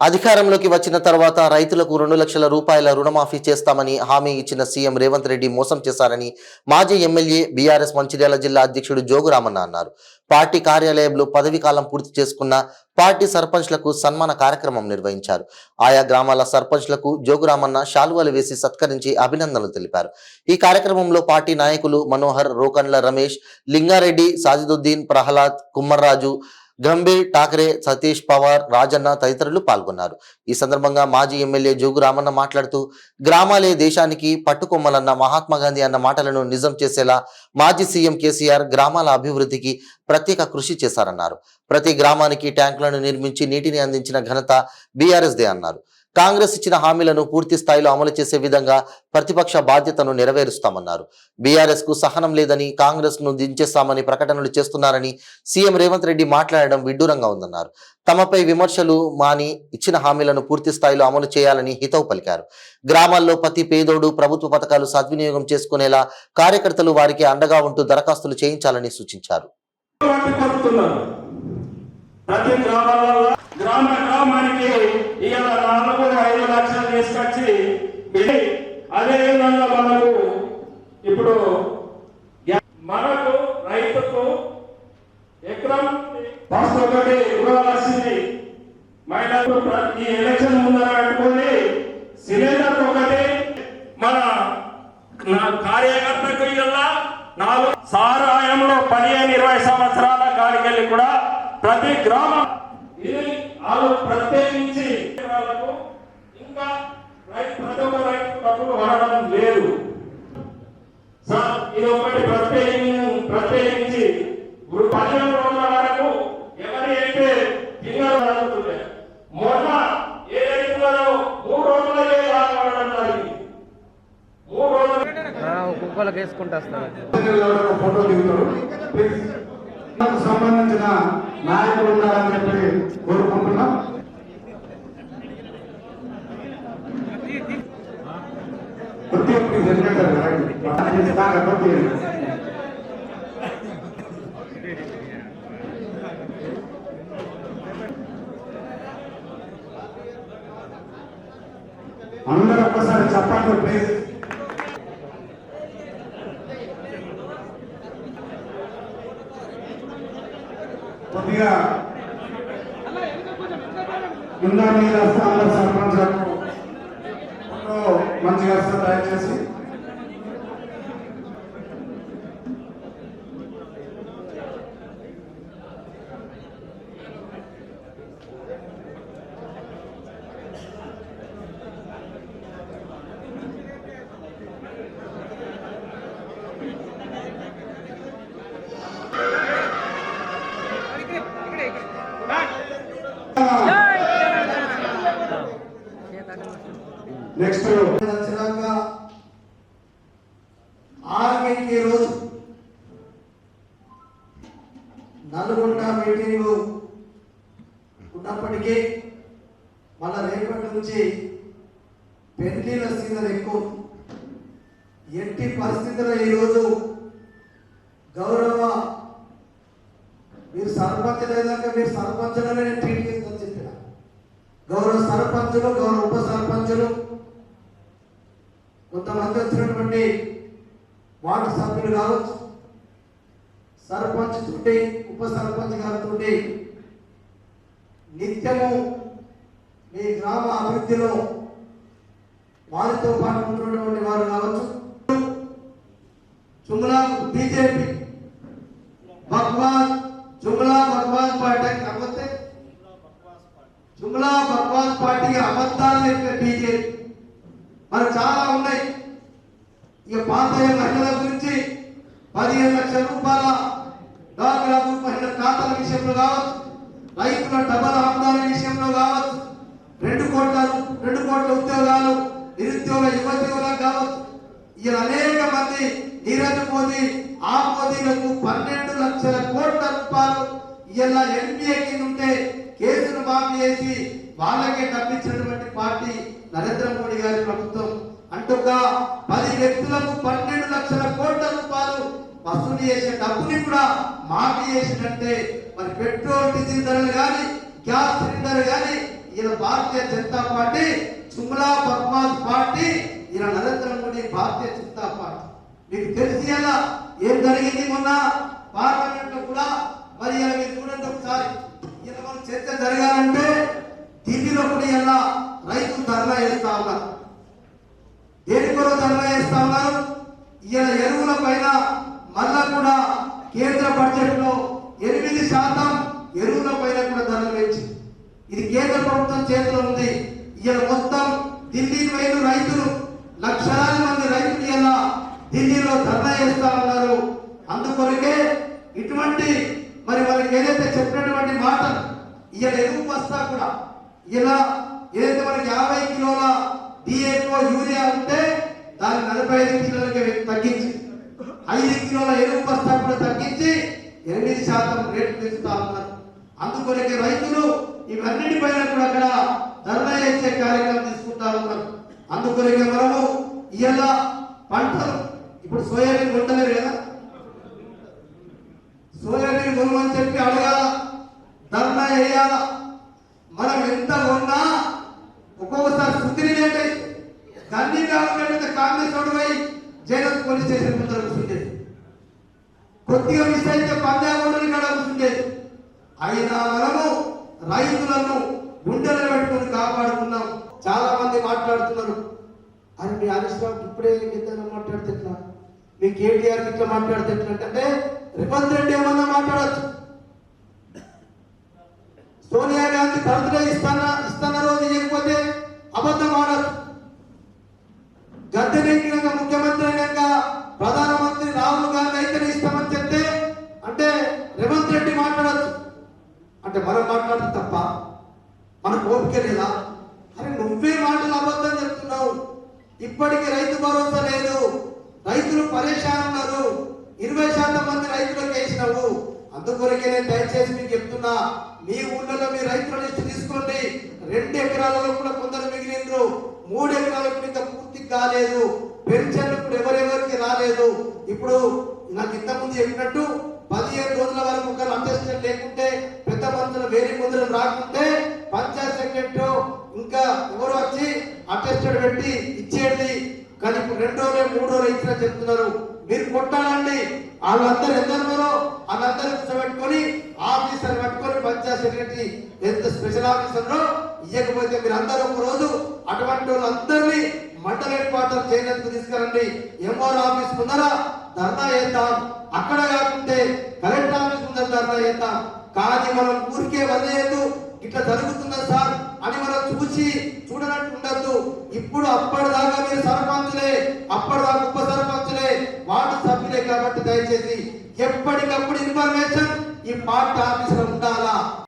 అధికారంలోకి వచ్చిన తర్వాత రైతులకు 2 లక్షల రూపాయల రుణమాఫీ చేస్తామని హామీ ఇచ్చిన సీఎం రేవంత్ రెడ్డి మోసం చేశారని మాజీ ఎమ్మెల్యే బీఆర్ఎస్ మంచిర్యాల జిల్లా అధ్యక్షుడు జోగురామన్న అన్నారు. పార్టీ కార్యాలయంలో పదవీ కాలం పూర్తి చేసుకున్న పార్టీ సర్పంచ్లకు సన్మాన కార్యక్రమం నిర్వహించారు. ఆయా గ్రామాల సర్పంచ్లకు జోగురామన్న శాలువాలు వేసి సత్కరించి అభినందనలు తెలిపారు. ఈ కార్యక్రమంలో పార్టీ నాయకులు మనోహర్, రోకండ్ల రమేష్, లింగారెడ్డి, సాజిదుద్దీన్, ప్రహ్లాద్, కుమ్మర్రాజు, గంభీర్, ఠాకరే, సతీష్ పవార్, రాజన్న తదితరులు పాల్గొన్నారు. ఈ సందర్భంగా మాజీ ఎమ్మెల్యే జోగురామన్న మాట్లాడుతూ గ్రామాలే దేశానికి పట్టుకొమ్మలన్న మహాత్మా గాంధీ అన్న మాటలను నిజం చేసేలా మాజీ సీఎం కేసీఆర్ గ్రామాల అభివృద్ధికి ప్రత్యేక కృషి చేశారన్నారు. ప్రతి గ్రామానికి ట్యాంకులను నిర్మించి నీటిని అందించిన ఘనత బీఆర్ఎస్ దే అన్నారు. కాంగ్రెస్ ఇచ్చిన హామీలను పూర్తి స్థాయిలో అమలు చేసే విధంగా ప్రతిపక్ష బాధ్యతను నెరవేరుస్తామన్నారు. బీఆర్ఎస్ కు సహనం లేదని, కాంగ్రెస్ ను దించేస్తామని ప్రకటనలు చేస్తున్నారని సీఎం రేవంత్ రెడ్డి మాట్లాడడం విడ్డూరంగా ఉందన్నారు. తమపై విమర్శలు మాని ఇచ్చిన హామీలను పూర్తి స్థాయిలో అమలు చేయాలని హితవు పలికారు. గ్రామాల్లో ప్రతి పేదోడు ప్రభుత్వ పథకాలు సద్వినియోగం చేసుకునేలా కార్యకర్తలు వారికి అండగా ఉంటూ దరఖాస్తులు చేయించాలని సూచించారు. ప్రతి గ్రామానికి ఇవాళ 4-5 లక్షలు తీసుకొచ్చి అదే విధంగా ఇప్పుడు మనకు రైతుకు ఎకరం ఫస్ట్ ఒకటి ఇవ్వాల్సింది. మహిళలకు ఈ ఎలక్షన్ ముందర పెట్టుకొని సిలిండర్ ఒకటి మన కార్యకర్తకు ఇలా 4 సారాయంలో 15-20 సంవత్సరాల కాడికెళ్ళి కూడా ప్రతి గ్రామం ఇది వాళ్ళు ప్రత్యేకించి ఇంకా ప్రతి ఒక్క రైతు డబ్బులు వాడడం లేదు సార్. ఇది ఒకటి ప్రత్యేకించి 15 రోజుల వరకు ఎవరి అయితే గింజలు జరుగుతుంది. మొన్న ఏ రైతులలో 3 రోజులకే వాడడం జరిగింది. 3 రోజులు కుక్కలకు వేసుకుంటా ఫోటో దిగుతారు. సంబంధించిన నాయకులు ఉన్నారని చెప్పి కోరుకుంటున్నాం. అందరూ ఒక్కసారి చెప్పండి ప్లీజ్. కొద్దిగా కింద మీద అందరు సర్పంచ్లకు మంచిగా వస్తారు దయచేసి. నెక్స్ట్ ఆర్మీకి రోజు నల్గొండ మీటింగ్ ఉన్నప్పటికీ మళ్ళా రేపటి నుంచి పెళ్లిల సీజన్ ఎక్కువ. ఎట్టి పరిస్థితుల్లో ఈరోజు గౌరవ మీరు సర్పంచ్ లేదాక మీరు సర్పంచులనే ట్రీట్ చేస్తుందని చెప్పిన గౌరవ సర్పంచులు, గౌరవ ఉప సర్పంచులు, కొంతమంది వచ్చినటువంటి వార్డు సభ్యులు కావచ్చు, సర్పంచ్ తోటి ఉప సర్పంచ్ గారితో నిత్యము మీ గ్రామ అభివృద్ధిలో వారితో పాటు ఉంటున్నటువంటి వారు కావచ్చు. జుమ్లా బీజేపీ జుమ్లా బక్వాస్ పార్టీ కాకపోతే జుమ్లా బక్వాస్ పార్టీ అబద్ధాలు చెప్పే బీజేపీ మరి చాలా ఉన్నాయి. ఇక పాత మహిళల గురించి 15 లక్షల రూపాయల డాక్రా మహిళల ఖాతాల విషయంలో కావచ్చు, రైతుల డబల్ ఆమదాల విషయంలో కావచ్చు, 2 కోట్ల ఉద్యోగాలు నిరుద్యోగ యువతులకు కావచ్చు. ఇలా అనేక మంది నీరజ్ మోదీ ఆ మోదీలకు 12 లక్షల కోట్ల రూపాయలు ఇలా ఎన్పిఏ కింద ఉంటే కేసును మాఫీ చేసి వాళ్ళకే డబ్బిచ్చినటువంటి పార్టీ నరేంద్ర మోడీ గారి ప్రభుత్వం. అంటుగా 10 వ్యక్తులకు 12 లక్షల కోట్ల రూపాయలు వసూలు చేసే డబ్బుని కూడా మాఫీ చేసినట్టే. మరి పెట్రోల్, డీజిల్ ధరలు కానీ, గ్యాస్ సిలిండర్ కానీ ఈయన భారతీయ జనతా పార్టీ చుమ్లా బద్మాష్ పార్టీ, ఈయన నరేంద్ర మోడీ భారతీయ జనతా పార్టీ. మీకు తెలిసి ఎలా ఏం జరిగింది మొన్న పార్లమెంట్ లో కూడా. మరి ఇలా మీరు చూడండి ఒకసారి, ఇలా మన చర్చ జరగాలంటే ఢిల్లీలో కూడా ఇలా రైతులు ధర్నా చేస్తా ఉన్నారు. దేని కొరకు ధర్నా చేస్తా ఉన్నారు? ఇలా ఎరువుల పైన మళ్ళా కూడా కేంద్ర బడ్జెట్ లో 8% ఎరువుల పైన కూడా ధరలు పెంచి, ఇది కేంద్ర ప్రభుత్వం చేతిలో ఉంది. ఇలా మొత్తం ఢిల్లీ పైన రైతులు లక్షలాది మంది రైతులు ఇలా ఢిల్లీలో ధర్నా చేస్తా ఉన్నారు. అందుకొరకే ఇటువంటి మరి వాళ్ళకి ఏదైతే చెప్పినటువంటి మాట, ఇలా ఎరువు బస్తా కూడా ఇలా ఏదైతే మనకి 50 కిలోల డిఏపో యూరియా ఉంటే దాన్ని 45 కిలోలకి తగ్గించి, 5 కిలోల ఎరువు బస్తా కూడా తగ్గించి 8% రేటు పెంచుతా ఉన్నారు. అందుకొరకే రైతులు ఇవన్నిటిపైన కూడా అక్కడ ధర్నా చేసే కార్యక్రమం తీసుకుంటా ఉన్నారు. అందుకొరకే మనము ఇలా పంటలు ఇప్పుడు సోయాబీన్ కొంటలేరు కదా, సోయాబీన్ కొనమని చెప్పి అడగాల, ధర్నా వేయాల. మనం ఎంత కొన్నా ఒక్కొక్కసారి శుద్ధిని లేటే గన్నీ గవర్నమెంట్ కాంగ్రెస్ ఓడిపోయి జైలు పోలీస్ స్టేషన్ ముందర కూర్చుండేది, కొద్దిగా మిస్ అయితే పంజాబ్ కాడ కూర్చుండేది. అయినా మనము రైతులను గుండెలు పెట్టుకుని కాపాడుకున్నాం. చాలా మంది మాట్లాడుతున్నారు, అని మీ హరీష్ రావు ఇప్పుడే ఏదైనా మాట్లాడితే ఎట్లా, మీ కేటీఆర్ ఇట్లా మాట్లాడితే ఎట్లా అంటే రేవంత్ రెడ్డి ఏమన్నా మాట్లాడచ్చు. సోనియా గాంధీ బర్త్డే ఇస్తున్న రోజు ఇవ్వకపోతే అబద్ధం ఆడచ్చు. గద్దెనెక్కినాక ముఖ్యమంత్రి అయినాక ప్రధానమంత్రి రాహుల్ గాంధీ అయితే ఇస్తామని చెప్తే అంటే రేవంత్ రెడ్డి మాట్లాడచ్చు. అంటే మనం మాట్లాడితే తప్ప మనకు ఓపిక లేదా? అరే నువ్వే మాటలు అబద్ధం చెప్తున్నావు. ఇప్పటికీ రైతు భరోసా లేదు, రైతులు పరేషాన్ ఉన్నారు. 20% మంది రైతులకు వేసినావు. అందుకొరకే నేను దయచేసి మీకు చెప్తున్నా, మీ ఊళ్ళలో మీ రైతుల లిస్టు తీసుకోండి. 2 ఎకరాలలో కూడా కొందరు మిగిలిండ్రు, 3 ఎకరాలకు ఇంకా పూర్తి కాలేదు. పెన్షన్లు కూడా ఎవరెవరికి రాలేదు. ఇప్పుడు నాకు ఇంతకుముందు చెప్పినట్టు 15 రోజుల వరకు ఒకరు అటెస్టెడ్ లేకుంటే, పెద్ద మనుషులు వేరే ముందులు రాకుంటే పంచాయత్ సెక్రటరీ ఇంకా ఎవరు వచ్చి అటెస్టెడ్ పెట్టి ఇచ్చేది. కానీ ఇప్పుడు 2 రోజులు 3 రోజులు ఇచ్చినా చెప్తున్నారు. మీరు కొట్టాలండి. వాళ్ళందరూ ఎందరున్నారో వాళ్ళందరూ కూర్చోబెట్టుకొని ఆఫీసర్ పట్టుకొని పంచాయత్ సెక్రటరీ ఎంత స్పెషల్ ఆఫీసర్లో ఇవ్వకపోతే మీరు అందరూ ఒక రోజు అటువంటి వాళ్ళందరినీ మండల హెడ్ క్వార్టర్ చేయడానికి తీసుకురండి. ఎంఆర్ ఆఫీస్ ముందర ధర్నా చేద్దాం. అక్కడ కాకుంటే కలెక్టర్ ఆఫీస్ ముందర ధర్నా చేద్దాం. కానీ మనం ఊరికే వదిలేదు ఇట్లా జరుగుతుందా సార్ అని మనం చూడనట్టు ఉండద్దు. ఇప్పుడు అప్పటిదాకా మీరు సర్పంచులే, అప్పటిదాకా ఉప సర్పంచులే, వార్డు సభ్యులే. కాబట్టి దయచేసి ఎప్పటికప్పుడు ఇన్ఫర్మేషన్ ఈ పార్టీ ఆఫీసులో ఉండాలా.